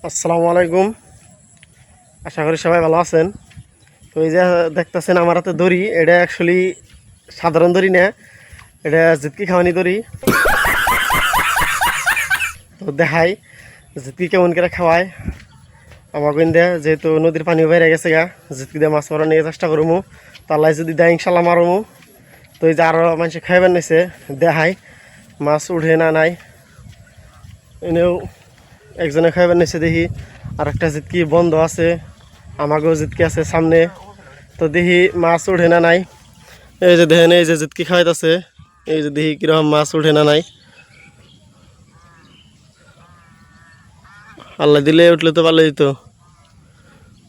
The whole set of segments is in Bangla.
আসসালামু আলাইকুম। আশা করি সবাই ভালো আছেন। তো এই যে দেখতেছেন আমার হাতে দড়ি, এটা অ্যাকচুয়ালি সাধারণ দড়ি না, এটা জিতকি খাওয়ানি দড়ি। তো দেখাই জিতকি কেমন করে খাওয়ায় আমার গইন্দা, যেহেতু নদীর পানিও বেড়ে গেছে গা, জিতকি দিয়ে মাছ মারা নিয়ে চেষ্টা করবো, তাল্লাই যদি দেয় ইনশাল্লাহ মারমু। তো এই যে আরও মানুষ খাইবেন নিছে, দেখাই মাছ উঠে না নাই, এনেও একজনে খাইবেন নিছে দেখি। আর একটা জিতকি বন্ধ আছে, আমাকেও জিতকি আছে সামনে, তো দেখি মাছ উঠে না নাই। এই যে দেখেন, এই যে জিতকি খাওয়াইতেছে, এই যে দেখি কিরকম মাছ উঠে না নাই। আল্লাহ দিলে উঠলে তো ভালো হইতো।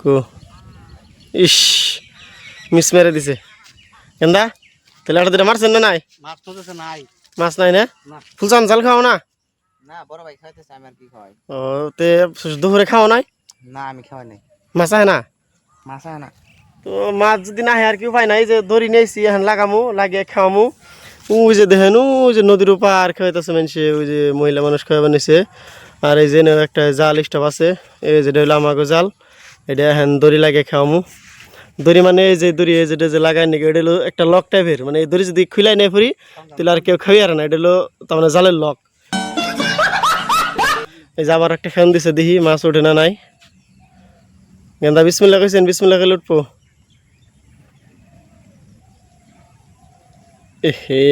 কো ইস, মিস মেরে দিছে কেন্দা। তাহলে একটা দিলে মারছেন না নাই? মাছ পড়তেছে নাই। মাছ নাই না? না ফুলচান জাল খাও না? না, বড় ভাই খাইতেছে, আমি আর কি খাওয়াই। ও, তে দুপুরে খাও নাই? না, আমি খাওয়াই নাই। মাছ আয় না? মাছ আয় না। তো মাছ যদি না হয় আর কি উপায় নাই, যে ধরি নিয়েছি এখন লাগামু, লাগিয়ে খাওয়ামু। ওই যে দেখেন, ওই যে নদীর পার খাওয়াইতেছে মানুষে, ওই যে মহিলা মানুষ খাওয়াবে নিছে। আর এই যে একটা জাল স্টপ আছে, এই যেটা হইলো আমাকে জাল, এটা এখন দড়ি লাগিয়ে খাওয়ামু। দড়ি মানে এই যে দড়ি, এই যেটা যে লাগাই নাকি, এটা হলো একটা লক টাইপের, মানে এই দড়ি যদি খুলাই নেই ফুরি তাহলে আর কেউ খাওয়াই আর না, এটা হলো তার মানে জালের লক। এই যে আবার একটা ফ্যান দিছে, দেখি মাছ ওঠে না নাই। গেন্দা বিসমিল্লাহ কইছেন, বিসমিল্লাহ খেলে উঠবো।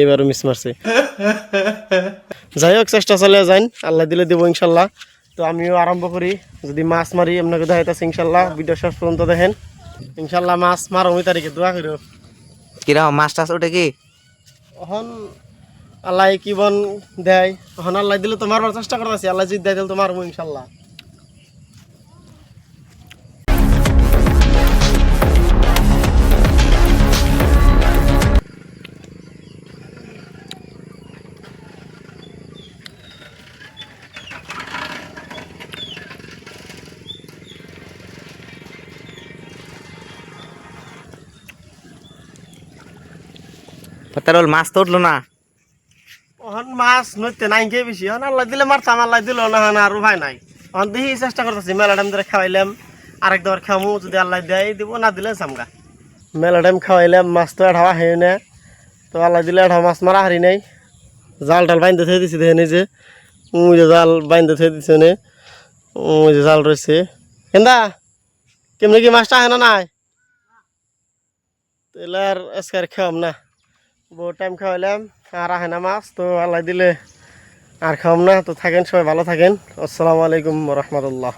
এবারও মিস মারছে। যাই হোক, চেষ্টা চালিয়ে যান, আল্লাহ দিলে দিব ইনশাল্লাহ। তো আমিও আরম্ভ করি, যদি মাছ মারি আপনাকে দেখাইতেছি ইনশাল্লাহ। ভিডিও শেষ পর্যন্ত দেখেন, ইনশাল্লাহ মাছ মারো ওই তারিখে, দোয়া করো। কিরকম মাছ টাছ ওঠে কি? এখন আল্লাহ কি বন দেয়, এখন আল্লাহ দিলে তো মারবার চেষ্টা করতেছি, আল্লাহ যদি দেয় দিলে তো মারবো ইনশাল্লাহ। তার মাছ তো উঠলো না। এখন মাছ নইতে নাই খেয়ে বেশি, এখন আল্লাহ দিলে মারতাম, আল্লাহ দিল না, হন আর উপায় নাই। এখন দেখি চেষ্টা করতেছি, মেলা টাইম ধরে খাওয়াইলাম, আরেক দর খামু, যদি আল্লাহ দেয় দিব, না দিলে সামগা। মেলা টাইম খাওয়াইলাম, মাছ তো এঠাওয়া হেই না, তো আল্লাহ দিলে এঠাও মাছ মারা হারি নাই। জাল টাল বাইন্দে থয়ে দিছি, দেখে যে ওই যে জাল বাইন্দে থয়ে দিছে নে, ওই যে জাল রয়েছে। কেন্দা কেমনি কি মাছটা আহে না নাই? তাহলে আর আজকে আর খাওয়াম না, বহুত টাইম খাওয়াইলাম আর আহে না মাছ, তো আল্লাহ দিলে আর খাওয়াম না। তো থাকেন, সবাই ভালো থাকেন। আসসালামু আলাইকুম রহমতুল্লাহ।